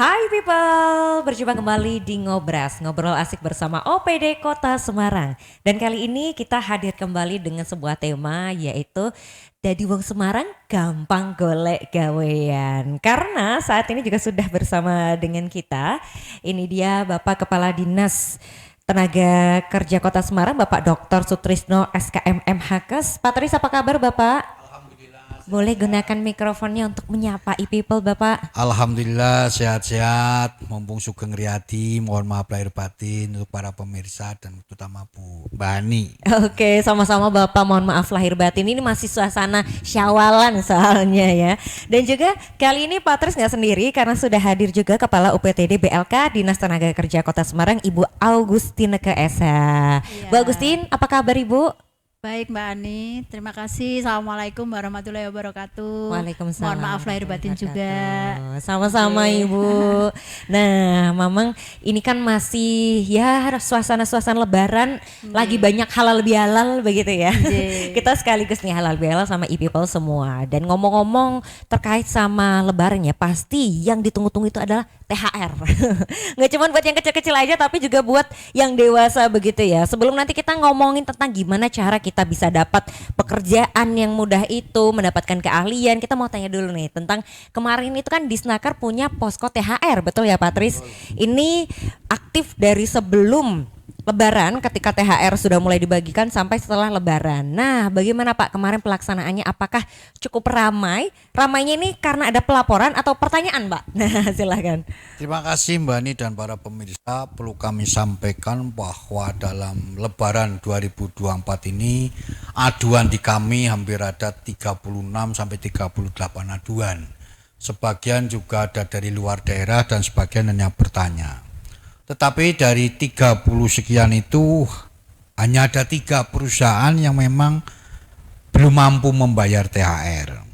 Hai people, berjumpa kembali di Ngobras, ngobrol asik bersama OPD Kota Semarang. Dan kali ini kita hadir kembali dengan sebuah tema yaitu Dadi Wong Semarang gampang golek gawean. Karena saat ini juga sudah bersama dengan kita, ini dia Bapak Kepala Dinas Tenaga Kerja Kota Semarang, Bapak Dr. Sutrisno SKM MHKes. Pak Tris, apa kabar Bapak? Boleh gunakan mikrofonnya untuk menyapa e-people Bapak. Alhamdulillah sehat-sehat, mumpung Sugeng Riyadi, mohon maaf lahir batin untuk para pemirsa dan terutama Bu Bani. Oke, sama-sama Bapak, mohon maaf lahir batin. Ini masih suasana syawalan soalnya ya. Dan juga kali ini Pak Tris nggak sendiri karena sudah hadir juga Kepala UPTD BLK Dinas Tenaga Kerja Kota Semarang, Ibu Augustineke Esa. Iya. Bu Agustin, apa kabar Ibu? Baik Mbak Ani, terima kasih. Assalamualaikum warahmatullahi wabarakatuh. Waalaikumsalam. Mohon maaf lahir batin juga. Sama-sama Ibu. Nah, Mamang ini kan masih ya suasana-suasana Lebaran, lagi banyak halal bihalal begitu ya. Kita sekaligus nih halal bihalal sama e-people semua. Dan ngomong-ngomong terkait sama Lebaran ya, pasti yang ditunggu-tunggu itu adalah THR. Nggak cuma buat yang kecil-kecil aja tapi juga buat yang dewasa begitu ya. Sebelum nanti kita ngomongin tentang gimana cara kita bisa dapat pekerjaan yang mudah itu, mendapatkan keahlian, kita mau tanya dulu nih tentang kemarin itu kan Disnaker punya posko THR, betul ya Pak Tris? Ini aktif dari sebelum Lebaran ketika THR sudah mulai dibagikan sampai setelah Lebaran. Nah, bagaimana Pak kemarin pelaksanaannya? Apakah cukup ramai? Ramainya ini karena ada pelaporan atau pertanyaan, Pak? Nah, silahkan. Terima kasih Mbak Ani dan para pemirsa. Perlu kami sampaikan bahwa dalam Lebaran 2024 ini aduan di kami hampir ada 36 sampai 38 aduan. Sebagian juga ada dari luar daerah dan sebagian hanya bertanya. Tetapi dari 30 sekian itu hanya ada 3 perusahaan yang memang belum mampu membayar THR.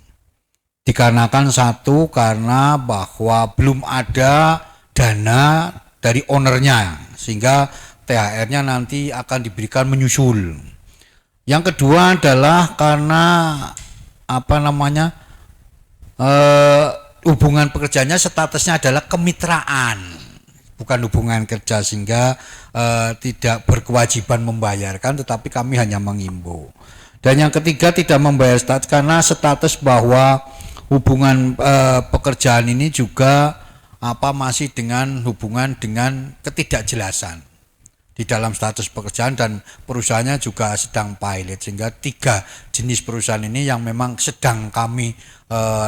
Dikarenakan satu karena bahwa belum ada dana dari ownernya sehingga THR-nya nanti akan diberikan menyusul. Yang kedua adalah karena hubungan pekerjaannya statusnya adalah kemitraan. Bukan hubungan kerja sehingga tidak berkewajiban membayarkan, tetapi kami hanya mengimbau. Dan yang ketiga tidak membayar status karena status bahwa hubungan pekerjaan ini juga masih dengan hubungan dengan ketidakjelasan di dalam status pekerjaan dan perusahaannya juga sedang pilot sehingga 3 jenis perusahaan ini yang memang sedang kami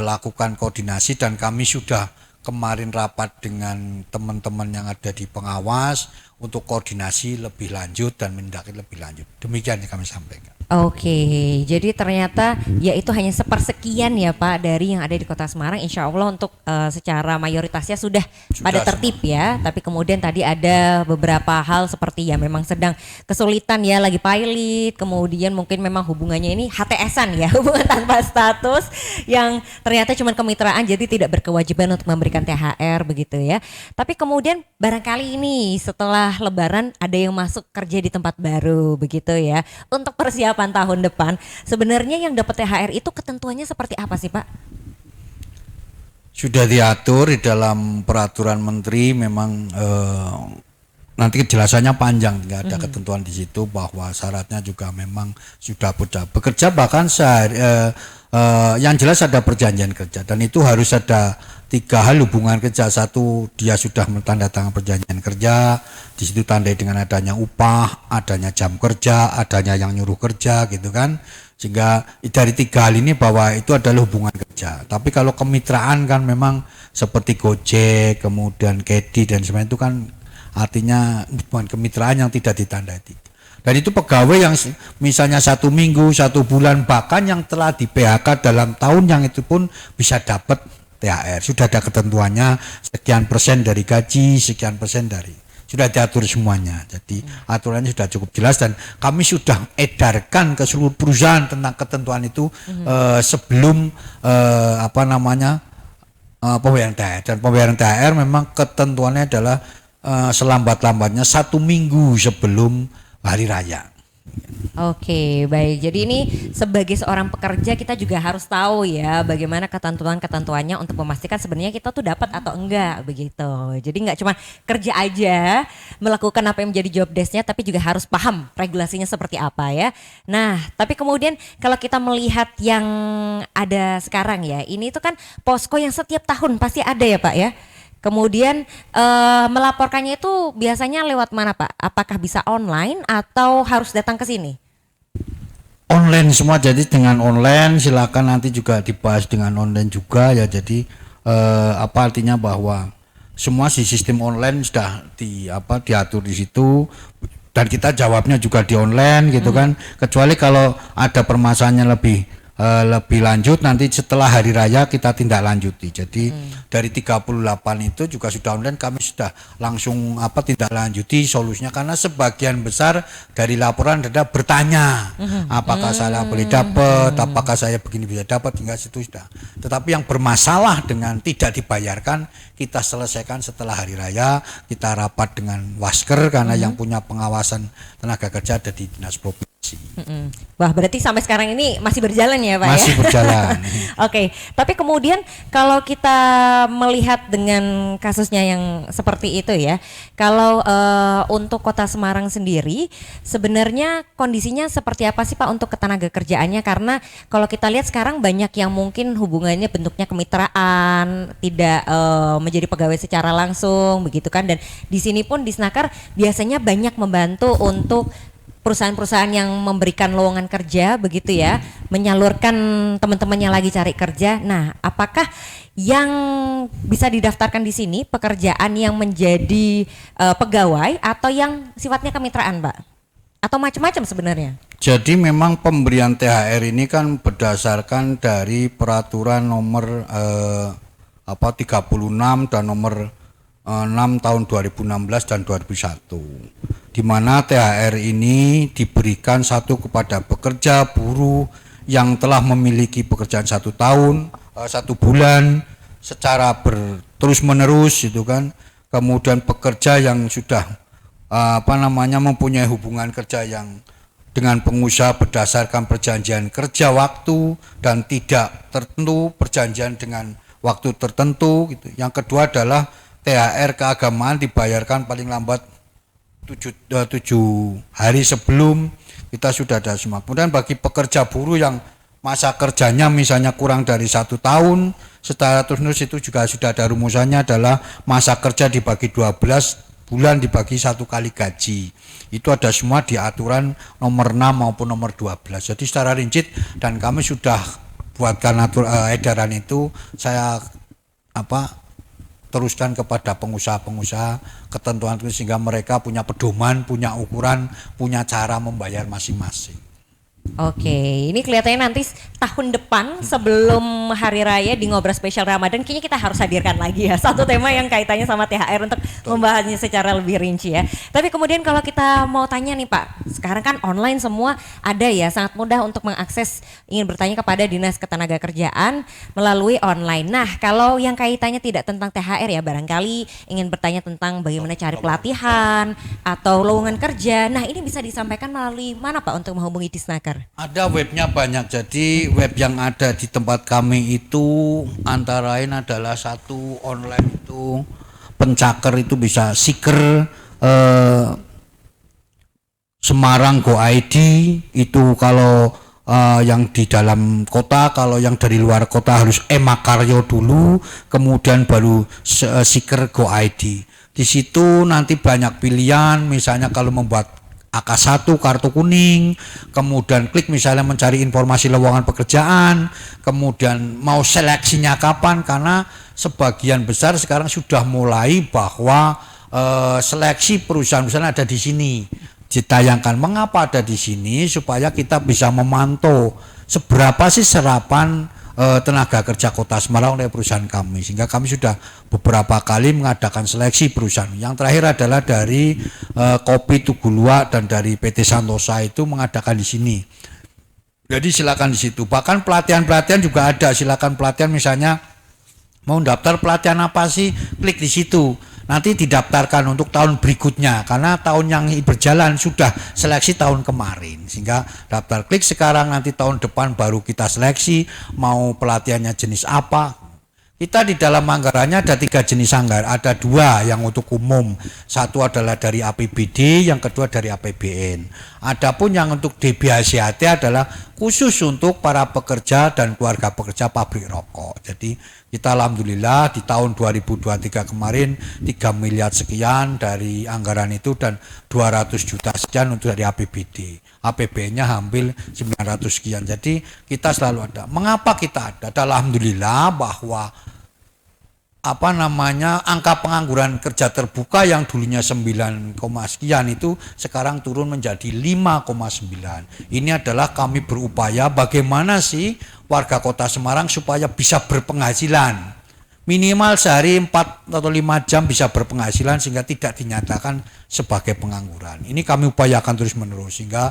lakukan koordinasi dan kami sudah kemarin rapat dengan teman-teman yang ada di pengawas untuk koordinasi lebih lanjut dan mendaki lebih lanjut. Demikian yang kami sampaikan. Oke, jadi ternyata ya itu hanya sepersekian ya Pak dari yang ada di Kota Semarang. Insya Allah untuk secara mayoritasnya sudah pada tertib ya. Tapi kemudian tadi ada beberapa hal seperti ya memang sedang kesulitan ya lagi pilot. Kemudian mungkin memang hubungannya ini HTS-an ya, hubungan tanpa status yang ternyata cuma kemitraan jadi tidak berkewajiban untuk memberikan THR begitu ya. Tapi kemudian barangkali ini setelah Lebaran ada yang masuk kerja di tempat baru begitu ya. Untuk persiapan tahun depan, sebenarnya yang dapat THR itu ketentuannya seperti apa sih Pak? Sudah diatur di dalam peraturan menteri, memang nanti kejelasannya panjang, tidak ada ketentuan di situ bahwa syaratnya juga memang sudah bekerja bahkan yang jelas ada perjanjian kerja dan itu harus ada 3 hal hubungan kerja. Satu, dia sudah menandatangani perjanjian kerja, di situ tandai dengan adanya upah, adanya jam kerja, adanya yang nyuruh kerja gitu kan. Sehingga dari 3 hal ini bahwa itu adalah hubungan kerja. Tapi kalau kemitraan kan memang seperti Gojek, kemudian Kedi dan sebagainya itu kan artinya hubungan kemitraan yang tidak ditandai. Dan itu pegawai yang misalnya 1 minggu, 1 bulan bahkan yang telah di PHK dalam tahun yang itu pun bisa dapat THR. Sudah ada ketentuannya sekian persen dari gaji, sekian persen dari. Sudah diatur semuanya. Jadi aturannya sudah cukup jelas dan kami sudah edarkan ke seluruh perusahaan tentang ketentuan itu sebelum pembayaran THR. Dan pembayaran THR memang ketentuannya adalah selambat-lambatnya 1 minggu sebelum hari raya. Oke, baik. Jadi ini sebagai seorang pekerja kita juga harus tahu ya bagaimana ketentuan-ketentuannya untuk memastikan sebenarnya kita tuh dapat atau enggak begitu. Jadi nggak cuma kerja aja melakukan apa yang menjadi job desk-nya, tapi juga harus paham regulasinya seperti apa ya. Nah, tapi kemudian kalau kita melihat yang ada sekarang ya, ini tuh kan posko yang setiap tahun pasti ada ya Pak ya. Kemudian melaporkannya itu biasanya lewat mana Pak? Apakah bisa online atau harus datang ke sini? Online semua, jadi dengan online silakan nanti juga dibahas dengan online juga ya. Jadi apa artinya bahwa semua di sistem online sudah diatur di situ dan kita jawabnya juga di online gitu kan. Kecuali kalau ada permasalahannya lebih lanjut nanti setelah hari raya kita tindak lanjuti. Jadi dari 38 itu juga sudah online, kami sudah langsung tindak lanjuti solusinya, karena sebagian besar dari laporan adalah bertanya apakah saya boleh dapat, apakah saya begini bisa dapat, hingga situ sudah. Tetapi yang bermasalah dengan tidak dibayarkan kita selesaikan setelah hari raya, kita rapat dengan Wasker karena yang punya pengawasan tenaga kerja ada di Dinas Provinsi. Wah, berarti sampai sekarang ini masih berjalan ya Pak masih ya? berjalan. Oke, tapi kemudian kalau kita melihat dengan kasusnya yang seperti itu ya, kalau untuk Kota Semarang sendiri sebenarnya kondisinya seperti apa sih Pak untuk ketenaga kerjaannya? Karena kalau kita lihat sekarang banyak yang mungkin hubungannya bentuknya kemitraan, tidak menjadi pegawai secara langsung begitu kan, dan di sini pun di Snaker biasanya banyak membantu untuk perusahaan-perusahaan yang memberikan lowongan kerja begitu ya, menyalurkan teman-teman yang lagi cari kerja. Nah, apakah yang bisa didaftarkan di sini pekerjaan yang menjadi pegawai atau yang sifatnya kemitraan, Pak? Atau macam-macam sebenarnya? Jadi memang pemberian THR ini kan berdasarkan dari peraturan nomor 36 dan nomor 6 tahun 2016 dan 2001, di mana THR ini diberikan satu kepada pekerja buruh yang telah memiliki pekerjaan 1 tahun, 1 bulan secara terus menerus gitu kan. Kemudian pekerja yang sudah mempunyai hubungan kerja yang dengan pengusaha berdasarkan perjanjian kerja waktu dan tidak tertentu, perjanjian dengan waktu tertentu gitu. Yang kedua adalah THR keagamaan dibayarkan paling lambat 7 hari sebelum kita sudah ada semua. Kemudian bagi pekerja buruh yang masa kerjanya misalnya kurang dari 1 tahun, secara terus itu juga sudah ada rumusannya, adalah masa kerja dibagi 12 bulan dibagi 1 kali gaji. Itu ada semua di aturan nomor 6 maupun nomor 12. Jadi secara rinci, dan kami sudah buatkan edaran itu, saya teruskan kepada pengusaha-pengusaha ketentuan itu sehingga mereka punya pedoman, punya ukuran, punya cara membayar masing-masing. Oke, ini kelihatannya nanti tahun depan sebelum Hari Raya di Ngobrol Spesial Ramadan kayaknya kita harus hadirkan lagi ya satu tema yang kaitannya sama THR untuk membahasnya secara lebih rinci ya. Tapi kemudian kalau kita mau tanya nih Pak, sekarang kan online semua ada ya, sangat mudah untuk mengakses, ingin bertanya kepada Dinas Ketenagakerjaan melalui online. Nah, kalau yang kaitannya tidak tentang THR ya, barangkali ingin bertanya tentang bagaimana cari pelatihan atau lowongan kerja. Nah, ini bisa disampaikan melalui mana Pak untuk menghubungi Disnaker? Ada webnya banyak, jadi web yang ada di tempat kami itu antara lain adalah satu online itu pencaker itu bisa Seeker Semarang Go ID itu kalau yang di dalam kota, kalau yang dari luar kota harus Makaryo dulu, kemudian baru Seeker Go ID. Di situ nanti banyak pilihan, misalnya kalau membuat AK1 kartu kuning, kemudian klik misalnya mencari informasi lowongan pekerjaan, kemudian mau seleksinya kapan, karena sebagian besar sekarang sudah mulai bahwa seleksi perusahaan misalnya ada di sini. Ditayangkan mengapa ada di sini, supaya kita bisa memantau seberapa sih serapan tenaga kerja Kota Semarang oleh perusahaan kami, sehingga kami sudah beberapa kali mengadakan seleksi perusahaan. Yang terakhir adalah dari Kopi Tugulua dan dari PT Santosa itu mengadakan di sini. Jadi silakan di situ. Bahkan pelatihan-pelatihan juga ada. Silakan pelatihan, misalnya mau daftar pelatihan apa sih, klik di situ. nanti didaftarkan untuk tahun berikutnya karena tahun yang berjalan sudah seleksi tahun kemarin, sehingga daftar klik sekarang, nanti tahun depan baru kita seleksi mau pelatihannya jenis apa. Kita di dalam anggarannya ada 3 jenis anggaran, ada 2 yang untuk umum, satu adalah dari APBD, yang kedua dari APBN. Adapun yang untuk DBHCAT adalah khusus untuk para pekerja dan keluarga pekerja pabrik rokok. Jadi kita alhamdulillah di tahun 2023 kemarin 3 miliar sekian dari anggaran itu dan 200 juta sekian untuk dari APBD. APBN-nya hampir 900 sekian. Jadi kita selalu ada. Mengapa kita ada? Alhamdulillah bahwa angka pengangguran kerja terbuka yang dulunya 9, sekian itu sekarang turun menjadi 5,9. Ini adalah kami berupaya bagaimana sih warga Kota Semarang supaya bisa berpenghasilan. Minimal sehari 4 atau 5 jam bisa berpenghasilan sehingga tidak dinyatakan sebagai pengangguran. Ini kami upayakan terus menerus sehingga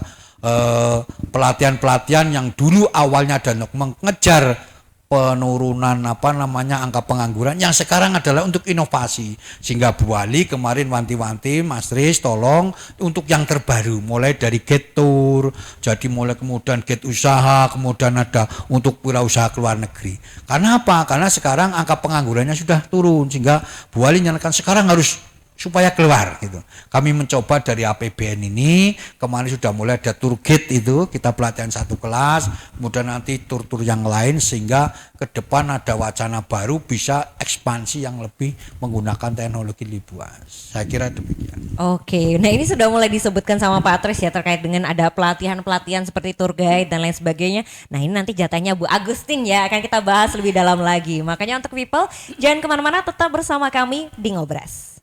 pelatihan-pelatihan yang dulu awalnya dan mengejar penurunan angka pengangguran yang sekarang adalah untuk inovasi, sehingga Bu Wali kemarin wanti-wanti Mas Riz tolong untuk yang terbaru mulai dari gate tour, jadi mulai kemudian gate usaha, kemudian ada untuk wirausaha ke luar negeri. Karena apa? Karena sekarang angka penganggurannya sudah turun sehingga Bu Wali nyatakan sekarang harus supaya keluar gitu. Kami mencoba dari APBN ini, kemarin sudah mulai ada tour guide itu, kita pelatihan 1 kelas, kemudian nanti tur-tur yang lain sehingga ke depan ada wacana baru bisa ekspansi yang lebih menggunakan teknologi lebih luas. Saya kira demikian. Oke, nah ini sudah mulai disebutkan sama Pak Tris ya terkait dengan ada pelatihan-pelatihan seperti tour guide dan lain sebagainya. Nah ini nanti jatahnya Bu Agustin ya, akan kita bahas lebih dalam lagi. Makanya untuk people, jangan kemana-mana, tetap bersama kami di Ngobras.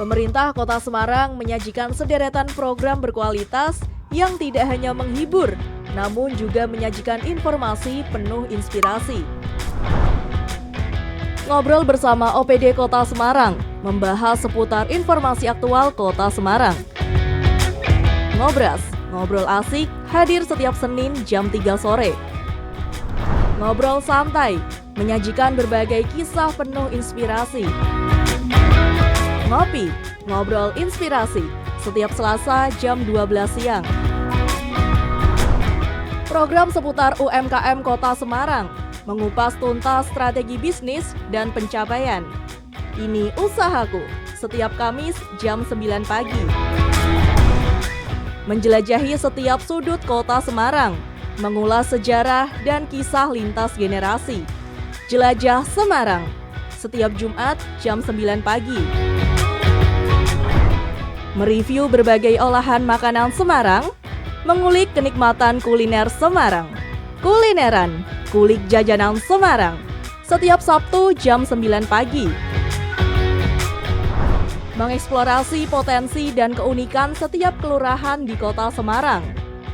Pemerintah Kota Semarang menyajikan sederetan program berkualitas yang tidak hanya menghibur, namun juga menyajikan informasi penuh inspirasi. Ngobrol bersama OPD Kota Semarang, membahas seputar informasi aktual Kota Semarang. Ngobras, ngobrol asik, hadir setiap Senin jam 3 sore. Ngobrol santai, menyajikan berbagai kisah penuh inspirasi. Ngopi, ngobrol inspirasi, setiap Selasa jam 12 siang. Program seputar UMKM Kota Semarang, mengupas tuntas strategi bisnis dan pencapaian. Ini Usahaku, setiap Kamis jam 9 pagi. Menjelajahi setiap sudut Kota Semarang, mengulas sejarah dan kisah lintas generasi. Jelajah Semarang, setiap Jumat jam 9 pagi. Mereview berbagai olahan makanan Semarang, mengulik kenikmatan kuliner Semarang. Kulineran, kulik jajanan Semarang, setiap Sabtu jam 9 pagi. Mengeksplorasi potensi dan keunikan setiap kelurahan di Kota Semarang.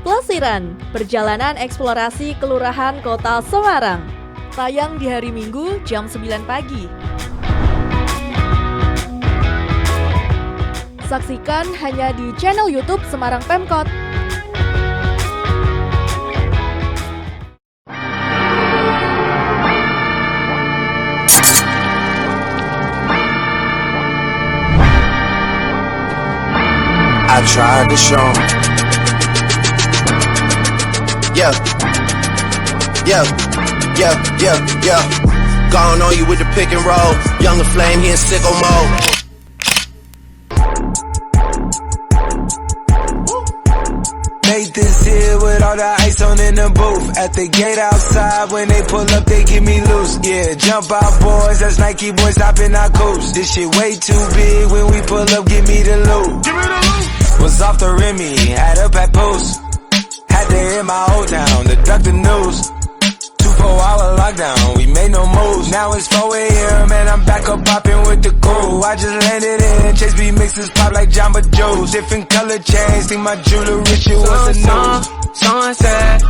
Plesiran, perjalanan eksplorasi kelurahan Kota Semarang. Tayang di hari Minggu jam 9 pagi. Saksikan hanya di channel YouTube Semarang Pemkot. I tried to show 'em. Yeah. Gone on you with the pick and roll. Younger flame, he in sicko mode. Made this here with all the ice on in the booth. At the gate outside, when they pull up, they give me loose. Yeah, jump out boys, that's Nike boys stopping our coast. This shit way too big, when we pull up, give me the loot. Was off the Remy, had up at post. Had to hit my old town to duck the news. 24-hour lockdown, we made no moves. Now it's 4 a.m. and I'm back up popping with the crew. I just landed in, Chase B mixes pop like Jamba Joe's. Different color chains, think my jewelry shit was a news. Sunset.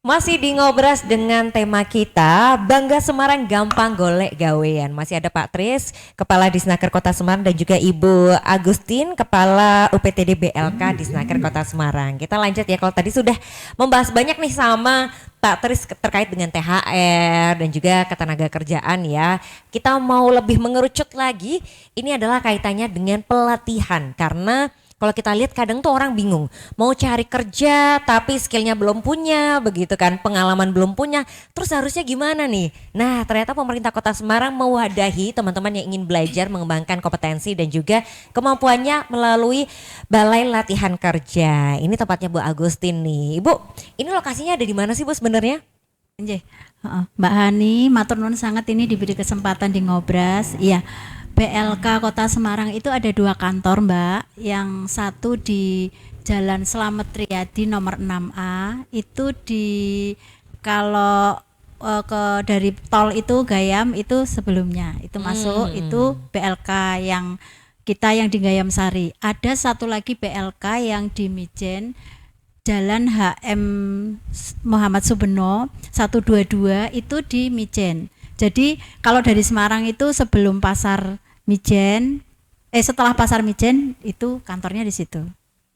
Masih di Ngobras dengan tema kita Bangga Semarang Gampang Golek Gawean. Masih ada Pak Tris, Kepala Disnaker Kota Semarang, dan juga Ibu Agustin, Kepala UPTD BLK Disnaker Kota Semarang. Kita lanjut ya, kalau tadi sudah membahas banyak nih sama Pak Tris terkait dengan THR dan juga ketenagakerjaan ya. Kita mau lebih mengerucut lagi, ini adalah kaitannya dengan pelatihan. Karena kalau kita lihat kadang tuh orang bingung, mau cari kerja tapi skillnya belum punya, begitu kan, pengalaman belum punya, terus harusnya gimana nih? Nah ternyata pemerintah Kota Semarang mewadahi teman-teman yang ingin belajar mengembangkan kompetensi dan juga kemampuannya melalui Balai Latihan Kerja. Ini tempatnya Bu Agustin nih. Ibu, ini lokasinya ada di mana sih Bu sebenarnya? Nggih. Mbak Hani, matur nuwun sangat ini diberi kesempatan di Ngobras. Iya. BLK Kota Semarang itu ada 2 kantor Mbak, yang satu di Jalan Slamet Riyadi nomor 6A, itu di kalau dari tol itu Gayam itu sebelumnya, itu masuk itu BLK yang kita yang di Gayam Sari. Ada satu lagi BLK yang di Mijen Jalan HM Muhammad Subeno 122 itu di Mijen. Jadi kalau dari Semarang itu sebelum pasar Mijen, setelah pasar Mijen itu kantornya di situ.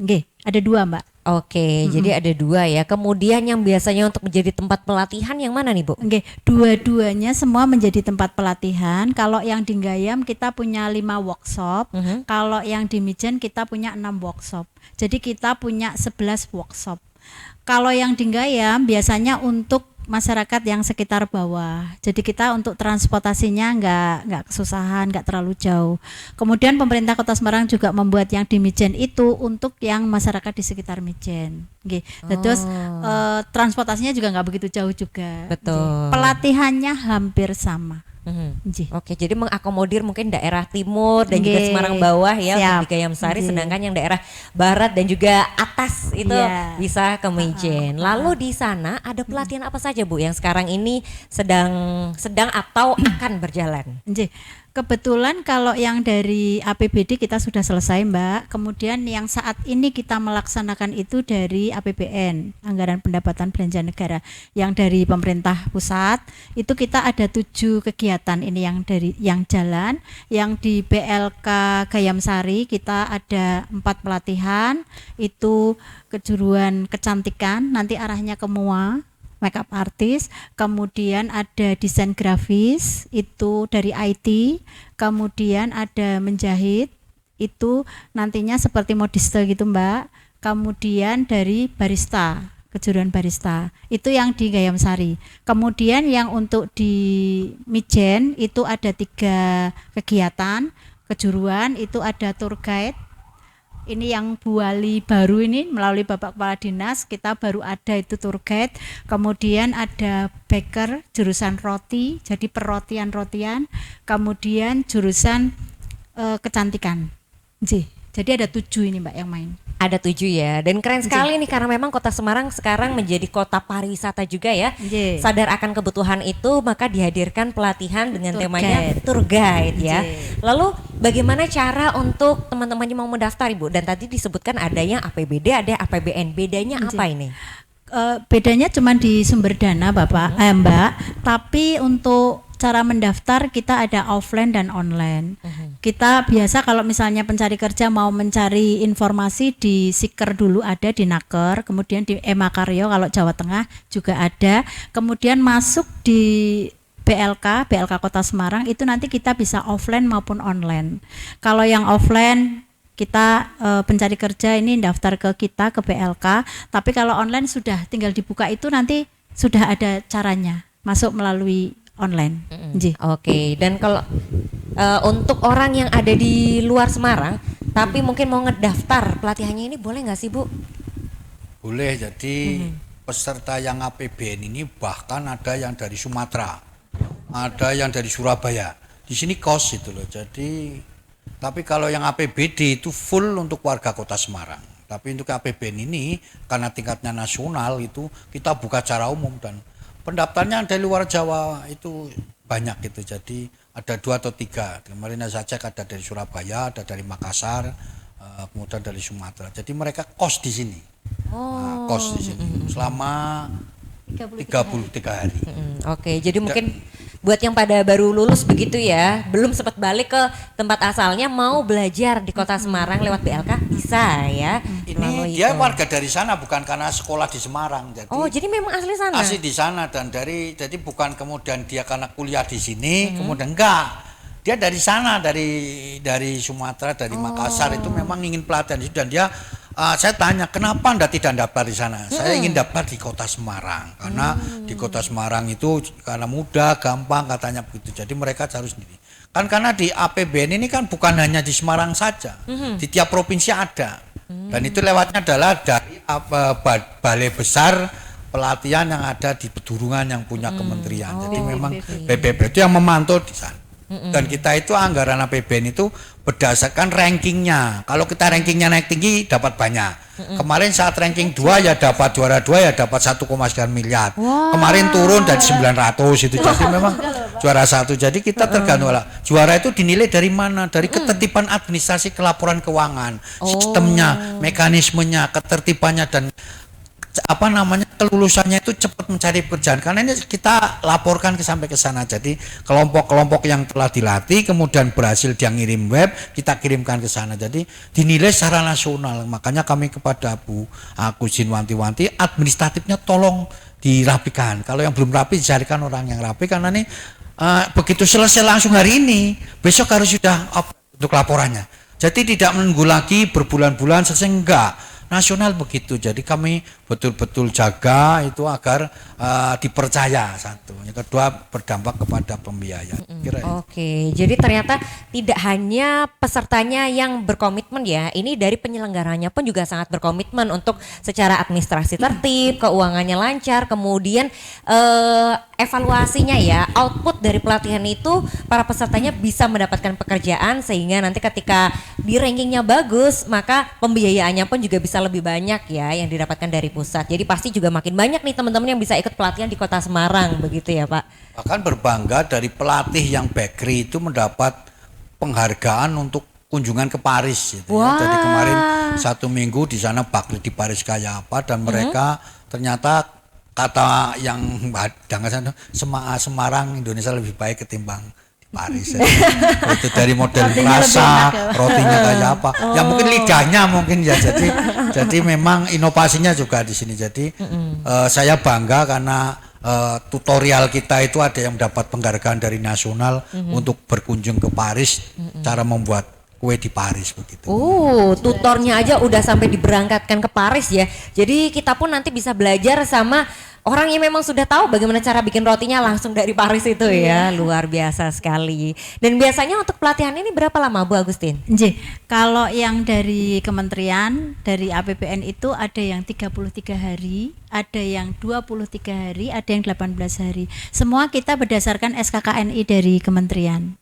Nggih, ada 2 Mbak. Oke, jadi ada 2 ya. Kemudian yang biasanya untuk menjadi tempat pelatihan yang mana nih Bu? Nggih, dua-duanya semua menjadi tempat pelatihan. Kalau yang di Gayam kita punya 5 workshop, kalau yang di Mijen kita punya 6 workshop. Jadi kita punya 11 workshop. Kalau yang di Gayam biasanya untuk masyarakat yang sekitar bawah. Jadi kita untuk transportasinya nggak kesusahan, nggak terlalu jauh. Kemudian pemerintah Kota Semarang juga membuat yang di Mijen itu untuk yang masyarakat di sekitar Mijen. Oke. Terus transportasinya juga nggak begitu jauh juga. Betul. Pelatihannya hampir sama. Oke, jadi mengakomodir mungkin daerah timur dan juga Semarang bawah ya. Siap. Untuk di Gayam Sari, sedangkan yang daerah barat dan juga atas itu bisa ke Mijen. Lalu di sana ada pelatihan apa saja Bu yang sekarang ini sedang atau akan berjalan? Kebetulan kalau yang dari APBD kita sudah selesai Mbak, kemudian yang saat ini kita melaksanakan itu dari APBN, Anggaran Pendapatan Belanja Negara, yang dari pemerintah pusat, itu kita ada 7 kegiatan ini yang jalan, yang di BLK Gayam Sari kita ada 4 pelatihan, itu kejuruan kecantikan, nanti arahnya ke MUA, makeup artist, kemudian ada desain grafis itu dari IT, kemudian ada menjahit itu nantinya seperti modiste gitu Mbak, kemudian dari barista, kejuruan barista itu yang di Gayam Sari. Kemudian yang untuk di Mijen itu ada 3 kegiatan kejuruan, itu ada tour guide. Ini yang Bu Wali baru ini melalui Bapak Kepala Dinas kita baru ada itu tour guide. Kemudian ada baker jurusan roti, jadi perrotian-rotian. Kemudian jurusan kecantikan. Jadi ada 7 ini Mbak yang main. Ada 7 ya, dan keren sekali nih karena memang Kota Semarang sekarang menjadi kota pariwisata juga ya. Sadar akan kebutuhan itu, maka dihadirkan pelatihan dengan temanya tour guide ya. Lalu bagaimana cara untuk teman-teman yang mau mendaftar Ibu? Dan tadi disebutkan adanya APBD, ada APBN. Bedanya apa ini? Bedanya cuma di sumber dana Mbak, tapi untuk cara mendaftar kita ada offline dan online. Kita biasa kalau misalnya pencari kerja mau mencari informasi di Siker dulu ada di Naker, kemudian di Emakaryo kalau Jawa Tengah juga ada, kemudian masuk di BLK Kota Semarang itu nanti kita bisa offline maupun online. Kalau yang offline kita pencari kerja ini daftar ke kita ke BLK, tapi kalau online sudah tinggal dibuka itu nanti sudah ada caranya masuk melalui online. Oke, dan kalau untuk orang yang ada di luar Semarang tapi mungkin mau ngedaftar pelatihannya ini boleh nggak sih Bu? Boleh, jadi peserta yang APBN ini bahkan ada yang dari Sumatera, ada yang dari Surabaya. Di sini kos itu loh. Jadi tapi kalau yang APBD itu full untuk warga Kota Semarang. Tapi untuk APBN ini karena tingkatnya nasional itu kita buka secara umum dan pendaftarnya dari luar Jawa itu banyak gitu. Jadi ada 2 atau 3. Kemarin saya cek ada dari Surabaya, ada dari Makassar, kemudian dari Sumatera. Jadi mereka kos di sini. Kos di sini selama 33 hari. Oke, jadi mungkin buat yang pada baru lulus begitu ya, belum sempat balik ke tempat asalnya, mau belajar di Kota Semarang lewat BLK bisa ya. Ini dia warga dari sana, bukan karena sekolah di Semarang. Jadi Oh, jadi memang asli sana. asli di sana, dan jadi bukan kemudian dia karena kuliah di sini kemudian enggak. Dia dari sana, dari Sumatera, dari Makassar, itu memang ingin pelatihan dan dia saya tanya kenapa Anda tidak daftar di sana? Saya ingin daftar di Kota Semarang karena di Kota Semarang itu karena mudah, gampang katanya begitu. Jadi mereka harus sendiri. Kan karena di APBN ini kan bukan hanya di Semarang saja, di tiap provinsi ada. Dan itu lewatnya adalah dari balai besar pelatihan yang ada di Pedurungan yang punya kementerian. Jadi memang BPP itu yang memantau di sana. Dan kita itu anggaran APBN itu berdasarkan rankingnya. Kalau kita rankingnya naik tinggi dapat banyak. Kemarin saat ranking 2 ya dapat juara 2 ya dapat 1,9 miliar. Kemarin turun dari 900 itu. Jadi memang juara 1. Jadi kita tergantung lah. Juara itu dinilai dari mana? Dari ketertiban administrasi kelaporan keuangan, sistemnya, mekanismenya, ketertibannya dan kelulusannya itu cepat mencari pekerjaan karena ini kita laporkan sampai ke sana. Jadi kelompok-kelompok yang telah dilatih kemudian berhasil dia ngirim web, kita kirimkan ke sana. Jadi dinilai secara nasional. Makanya kami kepada Bu Akusin wanti-wanti administratifnya tolong dirapikan. Kalau yang belum rapi dicarikan orang yang rapi karena ini begitu selesai langsung hari ini, besok harus sudah untuk laporannya. Jadi tidak menunggu lagi berbulan-bulan selesai, enggak. Nasional begitu, jadi kami betul-betul jaga itu agar dipercaya satu, yang kedua berdampak kepada pembiayaan. Oke, jadi ternyata tidak hanya pesertanya yang berkomitmen ya, ini dari penyelenggaranya pun juga sangat berkomitmen untuk secara administrasi tertib, keuangannya lancar, kemudian evaluasinya ya, output dari pelatihan itu para pesertanya bisa mendapatkan pekerjaan sehingga nanti ketika di rankingnya bagus maka pembiayaannya pun juga bisa lebih banyak ya yang didapatkan dari pusat. Jadi pasti juga makin banyak nih teman-teman yang bisa ikut pelatihan di Kota Semarang begitu ya Pak. Bahkan berbangga dari pelatih yang bakery itu mendapat penghargaan untuk kunjungan ke Paris gitu ya. Jadi kemarin 1 minggu di sana bakery di Paris kayak apa dan mereka ternyata kata yang jangan Semarang Indonesia lebih baik ketimbang Paris ya. Itu dari model rasa rotinya kayak apa ya mungkin lidahnya mungkin ya jadi memang inovasinya juga di sini. Jadi saya bangga karena tutorial kita itu ada yang mendapat penghargaan dari nasional untuk berkunjung ke Paris cara membuat kue di Paris begitu. Tutornya aja udah sampai diberangkatkan ke Paris ya. Jadi kita pun nanti bisa belajar sama orang yang memang sudah tahu bagaimana cara bikin rotinya langsung dari Paris itu ya. Luar biasa sekali. Dan biasanya untuk pelatihan ini berapa lama Bu Agustin? Kalau yang dari kementerian, dari APBN itu ada yang 33 hari, ada yang 23 hari, ada yang 18 hari. Semua kita berdasarkan SKKNI dari kementerian.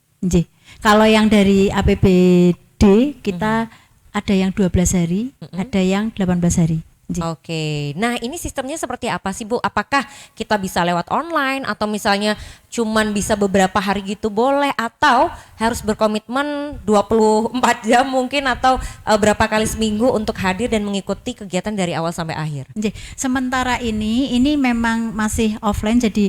Kalau yang dari APBD kita ada yang 12 hari, ada yang 18 hari. Oke, nah ini sistemnya seperti apa sih Bu? Apakah kita bisa lewat online atau misalnya cuman bisa beberapa hari gitu boleh atau harus berkomitmen 24 jam mungkin atau berapa kali seminggu untuk hadir dan mengikuti kegiatan dari awal sampai akhir? Sementara ini memang masih offline, jadi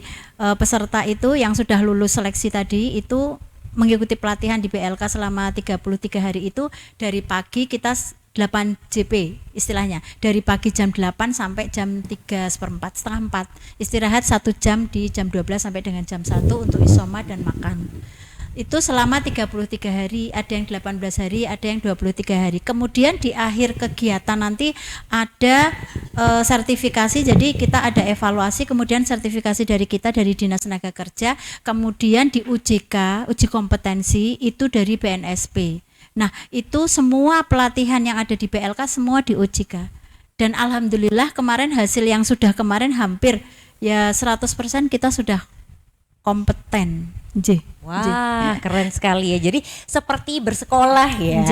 peserta itu yang sudah lulus seleksi tadi itu mengikuti pelatihan di BLK selama 33 hari itu dari pagi kita 8 JP istilahnya, dari pagi jam 8 sampai jam 3:15, setengah 4, istirahat 1 jam di jam 12 sampai dengan jam 1 untuk isoma dan makan. Itu selama 33 hari, ada yang 18 hari, ada yang 23 hari. Kemudian di akhir kegiatan nanti ada sertifikasi, jadi kita ada evaluasi, kemudian sertifikasi dari kita dari Dinas Tenaga Kerja, kemudian di UJK, uji kompetensi itu dari BNSP. Nah, itu semua pelatihan yang ada di BLK semua di OJK. Dan alhamdulillah kemarin hasil yang sudah kemarin hampir ya 100% kita sudah kompeten. Wah, keren sekali ya. Jadi seperti bersekolah ya.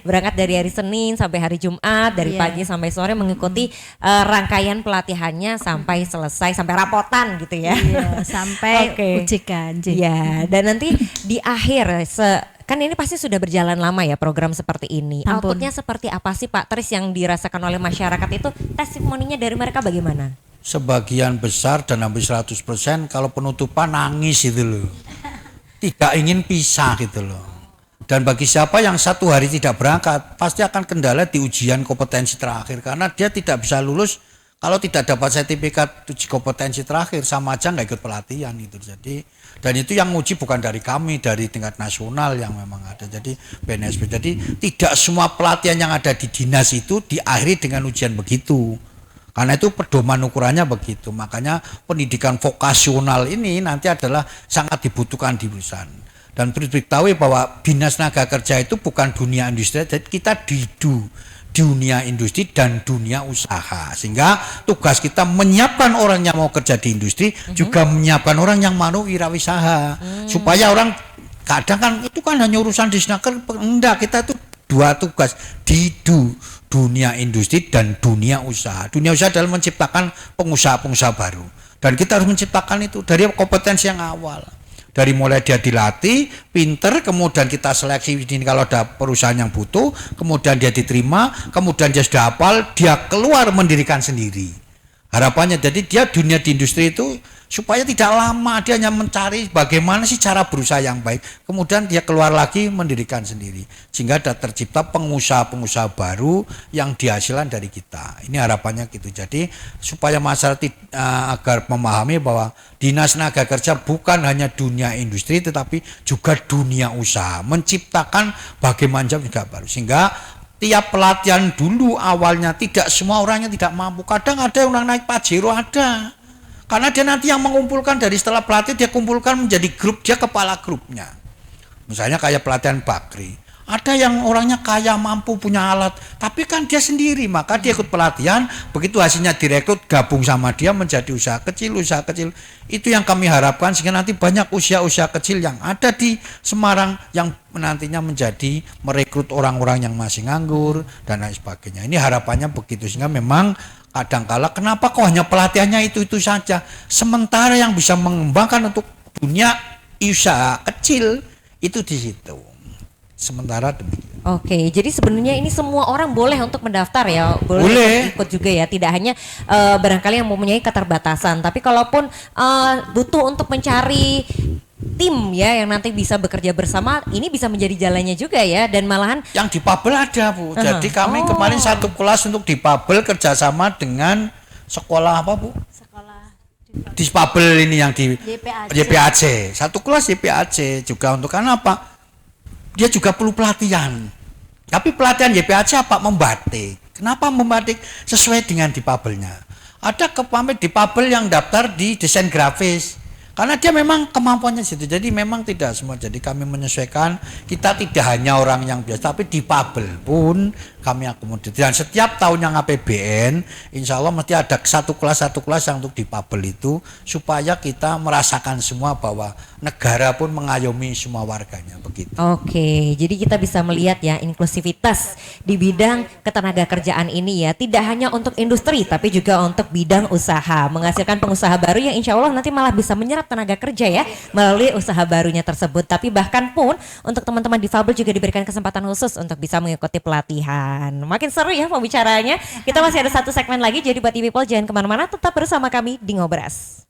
Berangkat dari hari Senin sampai hari Jumat, dari pagi sampai sore mengikuti rangkaian pelatihannya sampai selesai, sampai rapotan gitu ya. Sampai UJK. Ya, dan nanti di akhir kan ini pasti sudah berjalan lama ya program seperti ini. Outputnya seperti apa sih Pak Tris yang dirasakan oleh masyarakat itu? Testimoninya dari mereka bagaimana? sebagian besar dan hampir 100% kalau penutupan nangis itu loh. Tidak ingin pisah gitu loh. Dan bagi siapa yang 1 hari tidak berangkat, pasti akan kendala di ujian kompetensi terakhir. Karena dia tidak bisa lulus kalau tidak dapat sertifikat uji kompetensi terakhir, sama aja nggak ikut pelatihan itu. Jadi, dan itu yang uji bukan dari kami, dari tingkat nasional yang memang ada. Jadi BNSP. Jadi tidak semua pelatihan yang ada di dinas itu diakhiri dengan ujian begitu. Karena itu pedoman ukurannya begitu. Makanya pendidikan vokasional ini nanti adalah sangat dibutuhkan di perusahaan. Dan perlu diketahui bahwa Dinas Tenaga Kerja itu bukan dunia industri, jadi kita di dunia industri dan dunia usaha. Sehingga tugas kita menyiapkan orang yang mau kerja di industri, juga menyiapkan orang yang mau wirausaha. Supaya orang kadang kan itu kan hanya urusan di snaker, enggak, kita itu 2 tugas di dunia industri dan dunia usaha. Dunia usaha adalah menciptakan pengusaha-pengusaha baru. Dan kita harus menciptakan itu dari kompetensi yang awal. Dari mulai dia dilatih, pinter, kemudian kita seleksi ini kalau ada perusahaan yang butuh, kemudian dia diterima, kemudian dia sudah hafal, dia keluar mendirikan sendiri. Harapannya jadi dia dunia di industri itu supaya tidak lama, dia hanya mencari bagaimana sih cara berusaha yang baik, kemudian dia keluar lagi mendirikan sendiri, sehingga ada tercipta pengusaha-pengusaha baru yang dihasilkan dari kita. Ini harapannya gitu. Jadi supaya masyarakat agar memahami bahwa Dinas Tenaga Kerja bukan hanya dunia industri tetapi juga dunia usaha, menciptakan bagaimana juga baru, sehingga tiap pelatihan dulu awalnya tidak semua orangnya tidak mampu. Kadang ada orang naik Pajero, ada. Karena dia nanti yang mengumpulkan dari setelah pelatih, dia kumpulkan menjadi grup, dia kepala grupnya. Misalnya kayak pelatihan Bakri. Ada yang orangnya kaya, mampu, punya alat, tapi kan dia sendiri, maka dia ikut pelatihan, begitu hasilnya direkrut, gabung sama dia menjadi usaha kecil. Itu yang kami harapkan, sehingga nanti banyak usaha-usaha kecil yang ada di Semarang yang nantinya menjadi merekrut orang-orang yang masih nganggur dan lain sebagainya. Ini harapannya begitu, sehingga memang kadangkala kenapa kok hanya pelatihannya itu saja, sementara yang bisa mengembangkan untuk dunia usaha kecil itu di situ. Sementara demikian. Oke, jadi sebenarnya ini semua orang boleh untuk mendaftar ya, boleh ikut juga ya, tidak hanya barangkali yang mempunyai keterbatasan, tapi kalaupun butuh untuk mencari tim ya yang nanti bisa bekerja bersama, ini bisa menjadi jalannya juga ya, dan malahan yang di Pabel ada Bu. Jadi kami kemarin 1 kelas untuk di Pabel kerjasama dengan sekolah apa Bu? Di Pabel ini yang di YPAC. 1 kelas YPAC juga untuk karena apa? Dia juga perlu pelatihan. Tapi pelatihan YPAC apa? Membatik. Kenapa membatik? Sesuai dengan di Pabelnya. Ada kepamit di Pabel yang daftar di desain grafis. Karena dia memang kemampuannya situ. Jadi memang tidak semua. Jadi kami menyesuaikan, kita tidak hanya orang yang biasa, tapi di Pabel pun kami akomodir. Dan setiap tahun yang APBN, insya Allah mesti ada satu kelas yang untuk di Pabel itu, supaya kita merasakan semua bahwa negara pun mengayomi semua warganya begitu. Oke, jadi kita bisa melihat ya inklusivitas di bidang ketenagakerjaan ini ya, tidak hanya untuk industri tapi juga untuk bidang usaha, menghasilkan pengusaha baru yang insya Allah nanti malah bisa menyerap tenaga kerja ya melalui usaha barunya tersebut. Tapi bahkan pun untuk teman-teman difabel juga diberikan kesempatan khusus untuk bisa mengikuti pelatihan. Makin seru ya pembicaranya. Kita masih ada 1 segmen lagi, jadi buat people jangan kemana-mana, tetap bersama kami di Ngobras.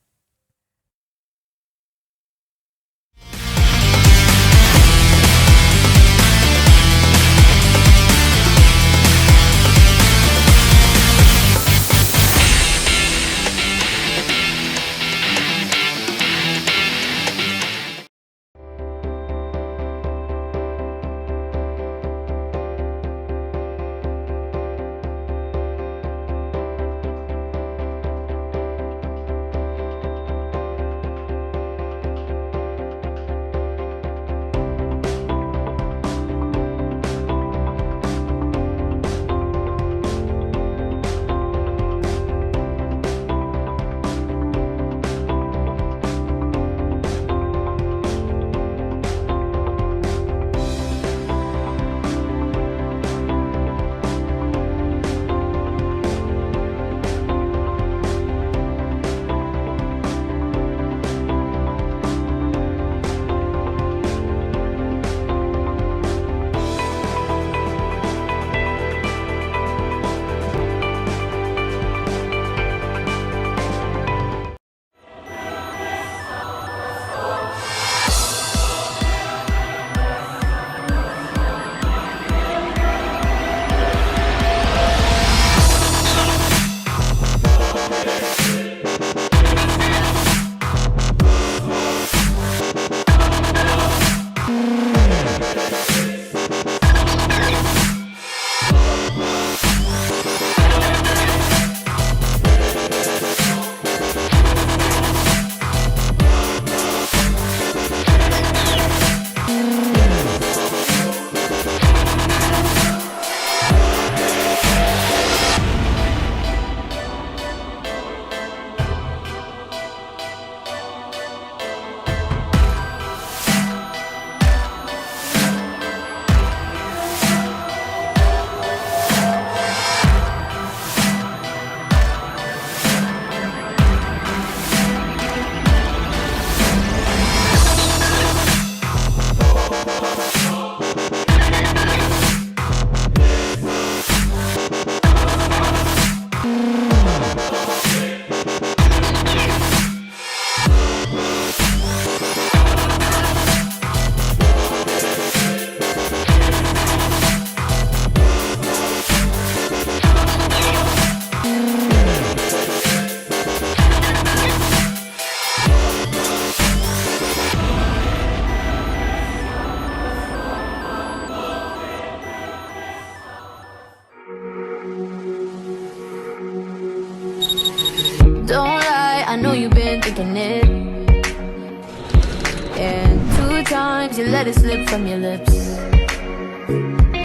'cause you let it slip from your lips.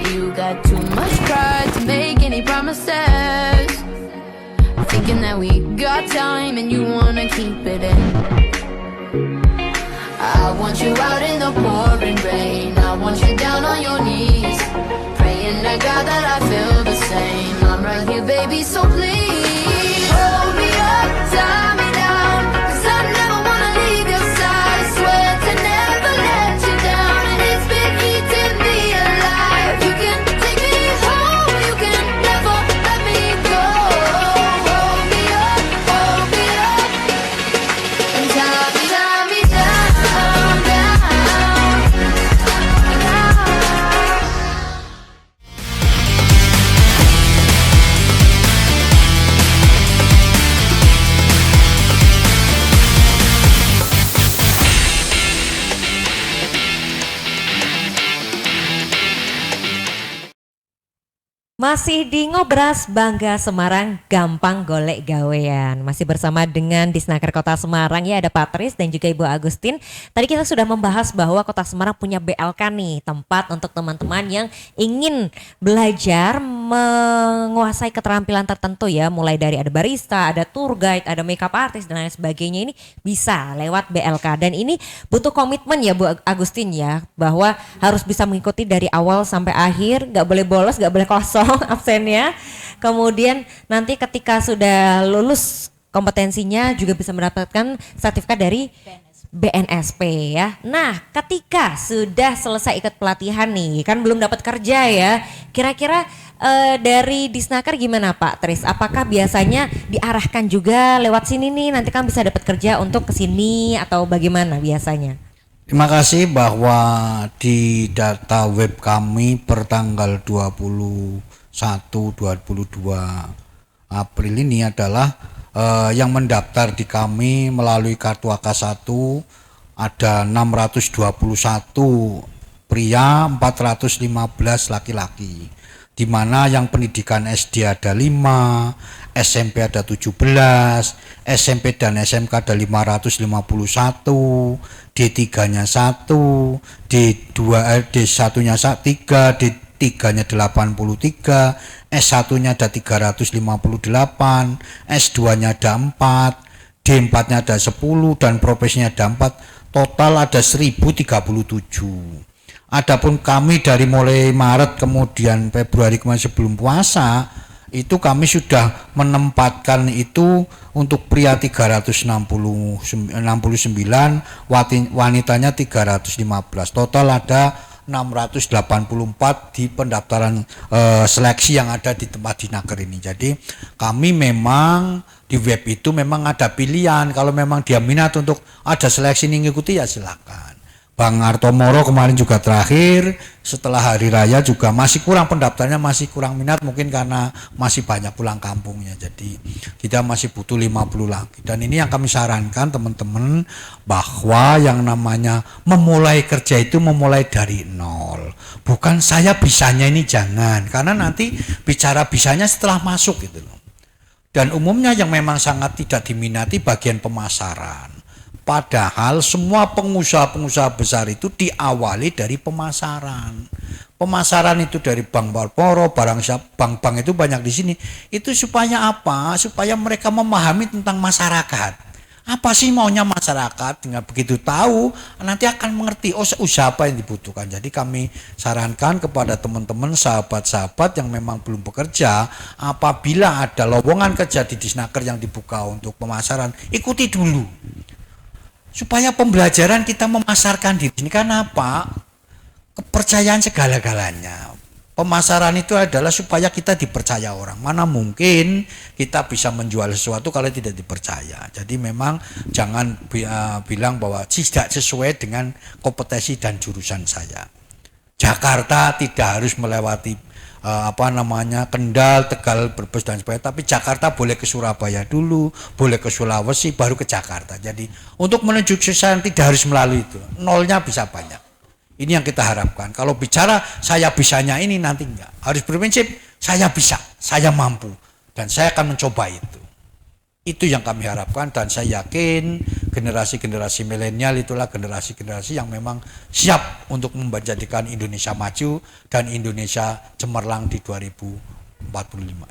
You got too much pride to make any promises, thinking that we got time and you wanna keep it in. I want you out in the pouring rain, I want you down on your knees, praying to God that I feel the same. I'm right here, baby, so please hold me up, tie me down, 'cause I never wanna leave your side. Swear to never let you down, and it's been eating me alive. You can take me home, you can never let me go. Hold me up, and tie me down, down. Masih di Ngobras Bangga Semarang, gampang golek gawean. Masih bersama dengan Disnaker Kota Semarang ya, ada Patris dan juga Ibu Agustin. Tadi kita sudah membahas bahwa Kota Semarang punya BLK nih, tempat untuk teman-teman yang ingin belajar menguasai keterampilan tertentu ya, mulai dari ada barista, ada tour guide, ada makeup artist dan lain sebagainya. Ini bisa lewat BLK dan ini butuh komitmen ya Bu Agustin ya, bahwa harus bisa mengikuti dari awal sampai akhir, nggak boleh bolos, nggak boleh kosong absennya. Kemudian nanti ketika sudah lulus kompetensinya juga bisa mendapatkan sertifikat dari BNSP ya. Nah, ketika sudah selesai ikut pelatihan nih, kan belum dapat kerja ya. Kira-kira dari Disnaker gimana Pak Tris? Apakah biasanya diarahkan juga lewat sini nih, nanti kan bisa dapat kerja untuk ke sini atau bagaimana biasanya? Terima kasih bahwa di data web kami per tanggal 21 22 April ini adalah yang mendaftar di kami melalui kartu AK1 ada 621 pria, 415 laki-laki. Di mana yang pendidikan SD ada 5, SMP ada 17, SMP dan SMK ada 551, D3-nya 1, D1-nya 3, D3-nya 83, S1-nya ada 358, S2-nya ada 4, D4-nya ada 10 dan profesinya ada 4, total ada 1037. Adapun kami dari mulai Maret kemudian Februari kemarin sebelum puasa itu kami sudah menempatkan itu untuk pria 369, wanitanya 315, total ada 684 di pendaftaran seleksi yang ada di tempat Disnaker ini. Jadi kami memang di web itu memang ada pilihan, kalau memang dia minat untuk ada seleksi ini ngikuti ya silakan. Bang Artomoro kemarin juga terakhir setelah hari raya juga masih kurang pendaftarnya, masih kurang minat mungkin karena masih banyak pulang kampungnya, jadi kita masih butuh 50 lagi. Dan ini yang kami sarankan teman-teman, bahwa yang namanya memulai kerja itu memulai dari nol, bukan saya bisanya ini, jangan, karena nanti bicara bisanya setelah masuk gitu loh. Dan umumnya yang memang sangat tidak diminati bagian pemasaran. Padahal semua pengusaha-pengusaha besar itu diawali dari pemasaran. Pemasaran itu dari Bank Palporo, bank-bank itu banyak di sini. Itu supaya apa? Supaya mereka memahami tentang masyarakat. Apa sih maunya masyarakat? Dengan begitu tahu, nanti akan mengerti usaha apa yang dibutuhkan. Jadi kami sarankan kepada teman-teman, sahabat-sahabat yang memang belum bekerja, apabila ada lowongan kerja di Disnaker yang dibuka untuk pemasaran, ikuti dulu. Supaya pembelajaran kita memasarkan diri ini, karena apa? Kepercayaan segala-galanya. Pemasaran itu adalah supaya kita dipercaya orang. Mana mungkin kita bisa menjual sesuatu kalau tidak dipercaya. Jadi memang jangan bilang bahwa tidak sesuai dengan kompetensi dan jurusan saya. Jakarta tidak harus melewati Kendal, Tegal, Brebes dan sebagainya, tapi Jakarta boleh ke Surabaya dulu, boleh ke Sulawesi, baru ke Jakarta. Jadi untuk menuju kesuksesan tidak harus melalui itu, nolnya bisa banyak. Ini yang kita harapkan. Kalau bicara saya bisanya ini, nanti enggak, harus berprinsip saya bisa, saya mampu, dan saya akan mencoba itu. Itu yang kami harapkan, dan saya yakin generasi-generasi milenial itulah generasi-generasi yang memang siap untuk menjadikan Indonesia maju dan Indonesia cemerlang di 2045.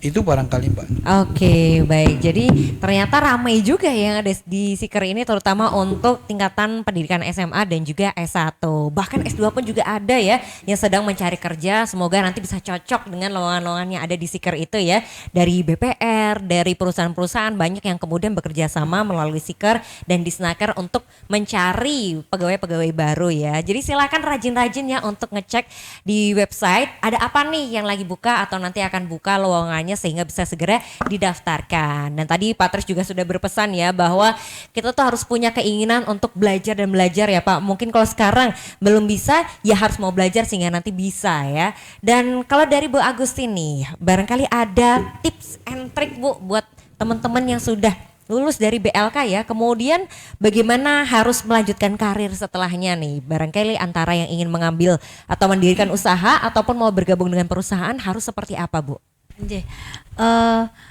Itu barangkali Mbak. Oke, baik. Jadi ternyata ramai juga yang ada di Seeker ini, terutama untuk tingkatan pendidikan SMA dan juga S1. Bahkan S2 pun juga ada ya yang sedang mencari kerja. Semoga nanti bisa cocok dengan lowongan-lowongan yang ada di Seeker itu ya. Dari BPR, dari perusahaan-perusahaan banyak yang kemudian bekerja sama melalui Seeker dan Disnaker untuk mencari pegawai-pegawai baru ya. Jadi silakan rajin-rajin ya untuk ngecek di website ada apa nih yang lagi buka atau nanti akan buka lowongannya sehingga bisa segera didaftarkan. Dan tadi Pak Tris juga sudah berpesan ya bahwa kita tuh harus punya keinginan untuk belajar dan belajar ya Pak. Mungkin kalau sekarang belum bisa ya harus mau belajar sehingga nanti bisa ya. Dan kalau dari Bu Agustin nih, barangkali ada tips and trick Bu buat teman-teman yang sudah lulus dari BLK ya, kemudian bagaimana harus melanjutkan karir setelahnya nih, barangkali antara yang ingin mengambil atau mendirikan usaha ataupun mau bergabung dengan perusahaan harus seperti apa Bu?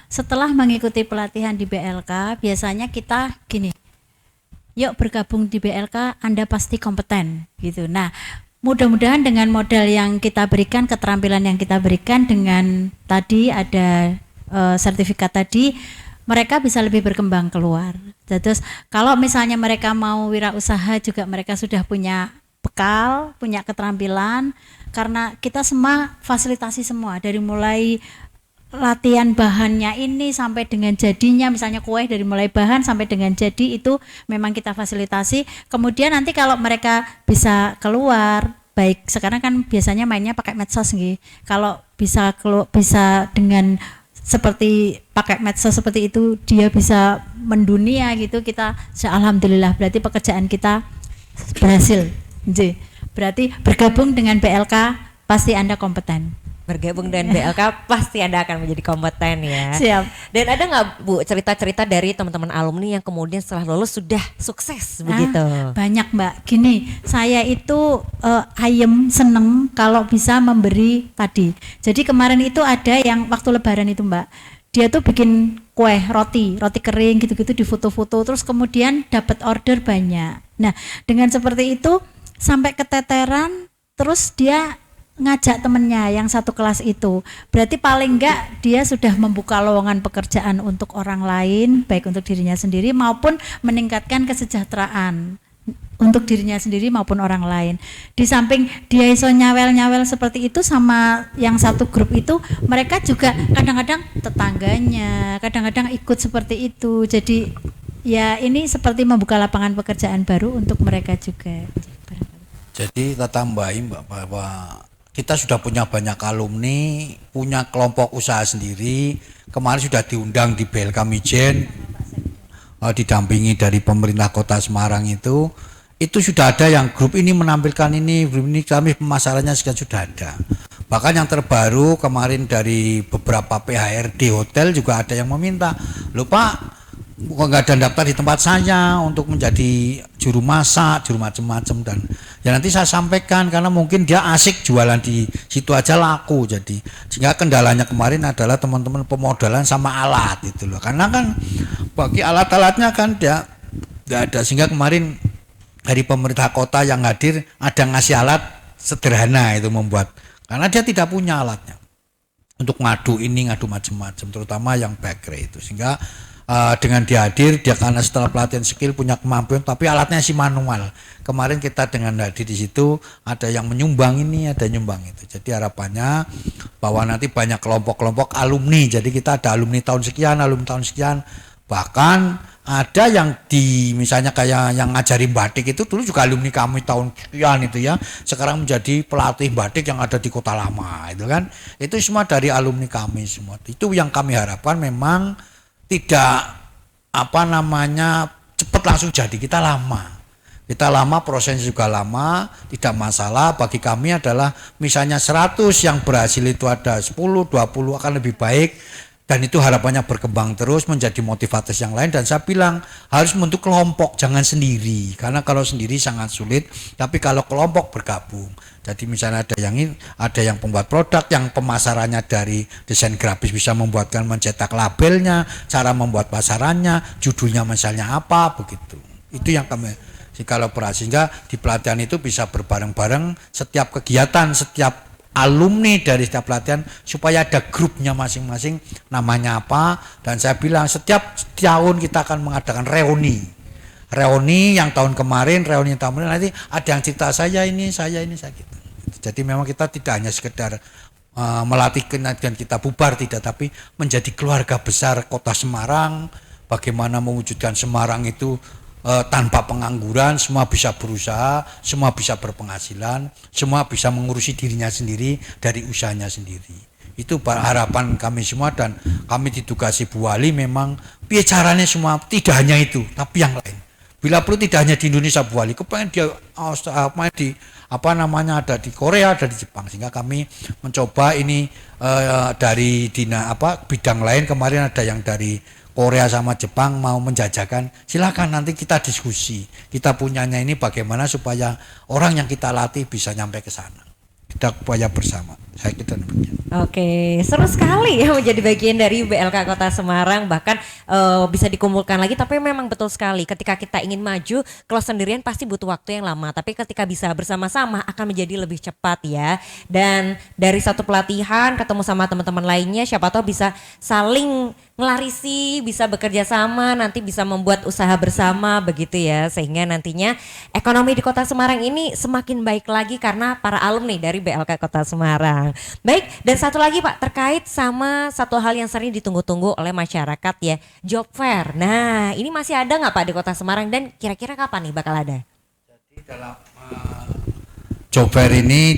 Setelah mengikuti pelatihan di BLK biasanya kita gini, yuk bergabung di BLK, Anda pasti kompeten gitu. Nah mudah-mudahan dengan modal yang kita berikan, keterampilan yang kita berikan, dengan tadi ada sertifikat tadi, mereka bisa lebih berkembang keluar. Terus kalau misalnya mereka mau wirausaha juga mereka sudah punya bekal, punya keterampilan, karena kita semua fasilitasi semua dari mulai latihan bahannya ini sampai dengan jadinya, misalnya kue dari mulai bahan sampai dengan jadi itu memang kita fasilitasi. Kemudian nanti kalau mereka bisa keluar, baik sekarang kan biasanya mainnya pakai medsos nih. Kalau bisa bisa dengan seperti pakai medsos seperti itu dia bisa mendunia gitu, kita alhamdulillah berarti pekerjaan kita berhasil. Berarti bergabung dengan BLK pasti Anda kompeten. Bergabung dengan BLK pasti Anda akan menjadi kompeten ya. Siap. Dan ada nggak Bu cerita-cerita dari teman-teman alumni yang kemudian setelah lulus sudah sukses begitu? Banyak Mbak. Gini, saya itu ayem seneng kalau bisa memberi tadi. Jadi kemarin itu ada yang waktu lebaran itu Mbak, dia tuh bikin kue, roti kering gitu-gitu di foto-foto, terus kemudian dapat order banyak. Nah dengan seperti itu sampai keteteran, terus dia ngajak temennya yang satu kelas itu, berarti paling enggak dia sudah membuka lowongan pekerjaan untuk orang lain, baik untuk dirinya sendiri maupun meningkatkan kesejahteraan untuk dirinya sendiri maupun orang lain. Di samping dia iso nyawel-nyawel seperti itu sama yang satu grup itu, mereka juga kadang-kadang tetangganya, kadang-kadang ikut seperti itu. Jadi ya ini seperti membuka lapangan pekerjaan baru untuk mereka juga. Jadi kita tambahin Mbak bahwa kita sudah punya banyak alumni, punya kelompok usaha sendiri. Kemarin sudah diundang di BLK Mijen, didampingi dari pemerintah Kota Semarang itu sudah ada yang grup ini menampilkan ini, grup ini kami pemasarannya sudah ada. Bahkan yang terbaru kemarin dari beberapa PHRD hotel juga ada yang meminta, "Loh Pak, kok nggak ada daftar di tempat saya untuk menjadi juru masak, juru macam-macam." Dan ya nanti saya sampaikan, karena mungkin dia asik jualan di situ aja laku. Jadi sehingga kendalanya kemarin adalah teman-teman pemodalan sama alat itu loh, karena kan bagi alat-alatnya kan dia nggak ada. Sehingga kemarin dari pemerintah kota yang hadir ada ngasih alat sederhana itu membuat, karena dia tidak punya alatnya untuk ngadu ini ngadu macam-macam, terutama yang bakery itu. Sehingga dengan dia hadir, dia karena setelah pelatihan skill punya kemampuan, tapi alatnya si manual. Kemarin kita dengan hadir di situ ada yang menyumbang ini, ada nyumbang itu. Jadi harapannya bahwa nanti banyak kelompok-kelompok alumni. Jadi kita ada alumni tahun sekian, bahkan ada yang di misalnya kayak yang ngajari batik itu dulu juga alumni kami tahun sekian itu ya. Sekarang menjadi pelatih batik yang ada di Kota Lama itu kan. Itu semua dari alumni kami semua. Itu yang kami harapkan memang tidak cepat langsung jadi. Kita lama, prosesnya juga lama, tidak masalah. Bagi kami adalah misalnya 100 yang berhasil itu ada 10, 20 akan lebih baik Dan itu harapannya berkembang terus menjadi motivator yang lain, dan saya bilang harus membentuk kelompok, jangan sendiri, karena kalau sendiri sangat sulit, tapi kalau kelompok bergabung. Jadi misalnya ada yang pembuat produk, yang pemasarannya dari desain grafis bisa membuatkan mencetak labelnya, cara membuat pasarannya, judulnya misalnya apa begitu. Itu yang kami kalau operasi, sehingga di pelatihan itu bisa berbareng-bareng setiap kegiatan, setiap alumni dari setiap pelatihan, supaya ada grupnya masing-masing namanya apa. Dan saya bilang setiap tahun kita akan mengadakan reuni yang tahun kemarin, reuni yang tahun kemarin, nanti ada yang cerita saya ini gitu. Jadi memang kita tidak hanya sekedar melatih dan kita bubar, tidak, tapi menjadi keluarga besar Kota Semarang. Bagaimana mewujudkan Semarang itu tanpa pengangguran, semua bisa berusaha, semua bisa berpenghasilan, semua bisa mengurusi dirinya sendiri dari usahanya sendiri. Itu harapan kami semua, dan kami ditugasi Bu Wali memang bicaranya semua, tidak hanya itu tapi yang lain. Bila perlu tidak hanya di Indonesia, Bu Wali kepengen dia ada di Korea, ada di Jepang, sehingga kami mencoba ini dari bidang lain. Kemarin ada yang dari Korea sama Jepang mau menjajakan, silakan nanti kita diskusi. Kita punyanya ini bagaimana supaya orang yang kita latih bisa nyampe ke sana. Kita upaya bersama. Saya kira demikian. Oke, seru sekali ya menjadi bagian dari BLK Kota Semarang, bahkan bisa dikumpulkan lagi. Tapi memang betul sekali, ketika kita ingin maju, kalau sendirian pasti butuh waktu yang lama. Tapi ketika bisa bersama-sama akan menjadi lebih cepat ya. Dan dari satu pelatihan ketemu sama teman-teman lainnya, siapa tahu bisa saling ngelarisi, bisa bekerja sama, nanti bisa membuat usaha bersama begitu ya, sehingga nantinya ekonomi di Kota Semarang ini semakin baik lagi karena para alumni dari BLK Kota Semarang. Baik, dan satu lagi Pak, terkait sama satu hal yang sering ditunggu-tunggu oleh masyarakat ya, job fair. Nah, ini masih ada nggak Pak di Kota Semarang, dan kira-kira kapan nih bakal ada? Jadi dalam job fair ini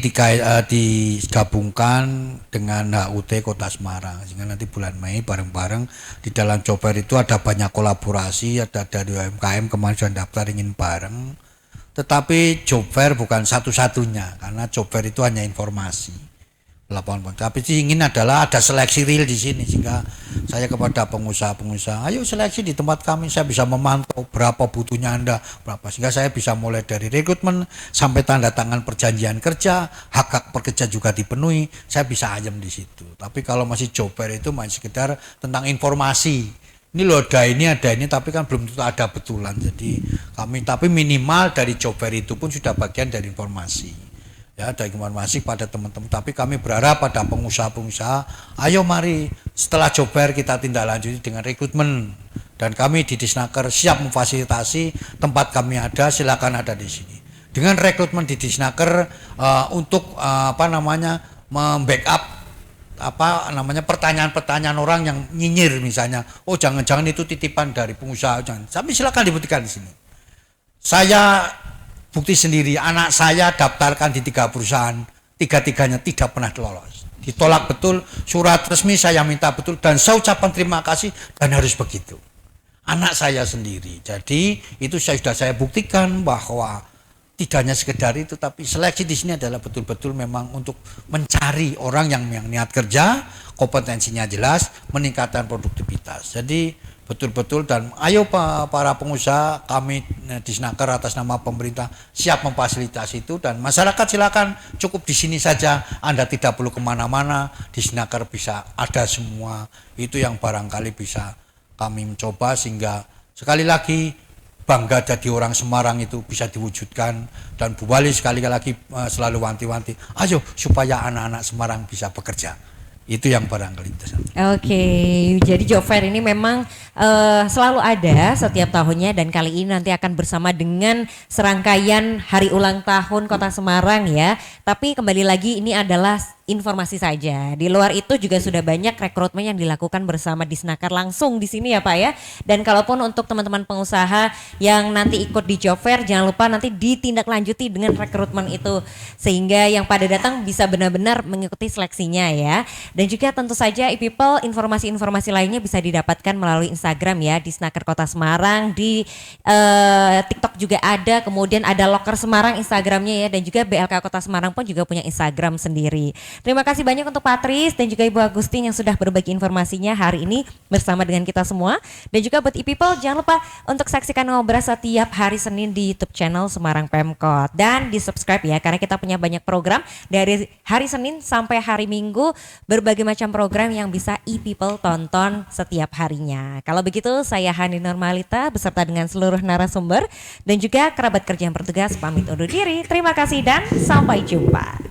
digabungkan dengan HUT Kota Semarang, sehingga nanti bulan Mei bareng-bareng di dalam job fair itu ada banyak kolaborasi, ada dari UMKM kemarin sudah daftar ingin bareng. Tetapi job fair bukan satu-satunya, karena job fair itu hanya informasi. Tapi ingin adalah ada seleksi real di sini, sehingga saya kepada pengusaha-pengusaha, ayo seleksi di tempat kami, saya bisa memantau berapa butuhnya Anda, berapa, sehingga saya bisa mulai dari rekrutmen sampai tanda tangan perjanjian kerja, hak pekerja juga dipenuhi, saya bisa ayam di situ. Tapi kalau masih job fair itu masih sekedar tentang informasi. Ini loh ada ini, tapi kan belum tentu ada betulan. Jadi tapi minimal dari job fair itu pun sudah bagian dari informasi. Ya, ada informasi pada teman-teman, tapi kami berharap pada pengusaha-pengusaha, ayo mari setelah job fair kita tindak lanjuti dengan rekrutmen, dan kami di Disnaker siap memfasilitasi, tempat kami ada, silakan ada di sini. Dengan rekrutmen di Disnaker untuk membackup pertanyaan-pertanyaan orang yang nyinyir, misalnya, oh jangan-jangan itu titipan dari pengusaha, jangan. Tapi silakan dibuktikan di sini. Saya bukti sendiri, anak saya daftarkan di 3 perusahaan, 3-tiganya tidak pernah lolos. Ditolak betul, surat resmi saya minta betul, dan saya ucapkan terima kasih, dan harus begitu. Anak saya sendiri. Jadi itu sudah saya buktikan bahwa tidak hanya sekedar itu, tapi seleksi di sini adalah betul-betul memang untuk mencari orang yang niat kerja, kompetensinya jelas, meningkatkan produktivitas. Jadi betul-betul, dan ayo para pengusaha, kami Disnaker atas nama pemerintah siap memfasilitasi itu, dan masyarakat silakan cukup di sini saja, Anda tidak perlu kemana-mana, Disnaker bisa ada semua. Itu yang barangkali bisa kami mencoba, sehingga sekali lagi bangga jadi orang Semarang itu bisa diwujudkan. Dan Bu Wali sekali lagi selalu wanti-wanti, ayo supaya anak-anak Semarang bisa bekerja. Itu yang barangkali itu. Oke, jadi job fair ini memang selalu ada setiap tahunnya, dan kali ini nanti akan bersama dengan serangkaian hari ulang tahun Kota Semarang ya. Tapi kembali lagi ini adalah informasi saja. Di luar itu juga sudah banyak rekrutmen yang dilakukan bersama Disnaker langsung di sini ya Pak ya. Dan kalaupun untuk teman-teman pengusaha yang nanti ikut di job fair, jangan lupa nanti ditindaklanjuti dengan rekrutmen itu, sehingga yang pada datang bisa benar-benar mengikuti seleksinya ya. Dan juga tentu saja e-people, informasi-informasi lainnya bisa didapatkan melalui Instagram ya, Disnaker Kota Semarang, di TikTok juga ada, kemudian ada Loker Semarang Instagramnya ya, dan juga BLK Kota Semarang pun juga punya Instagram sendiri. Terima kasih banyak untuk Patris dan juga Ibu Agustin yang sudah berbagi informasinya hari ini bersama dengan kita semua. Dan juga buat e-people jangan lupa untuk saksikan Ngobrol setiap hari Senin di YouTube channel Semarang Pemkot. Dan di subscribe ya, karena kita punya banyak program dari hari Senin sampai hari Minggu. Berbagai macam program yang bisa e-people tonton setiap harinya. Kalau begitu saya Hani Normalita beserta dengan seluruh narasumber dan juga kerabat kerja yang bertugas pamit undur diri. Terima kasih dan sampai jumpa.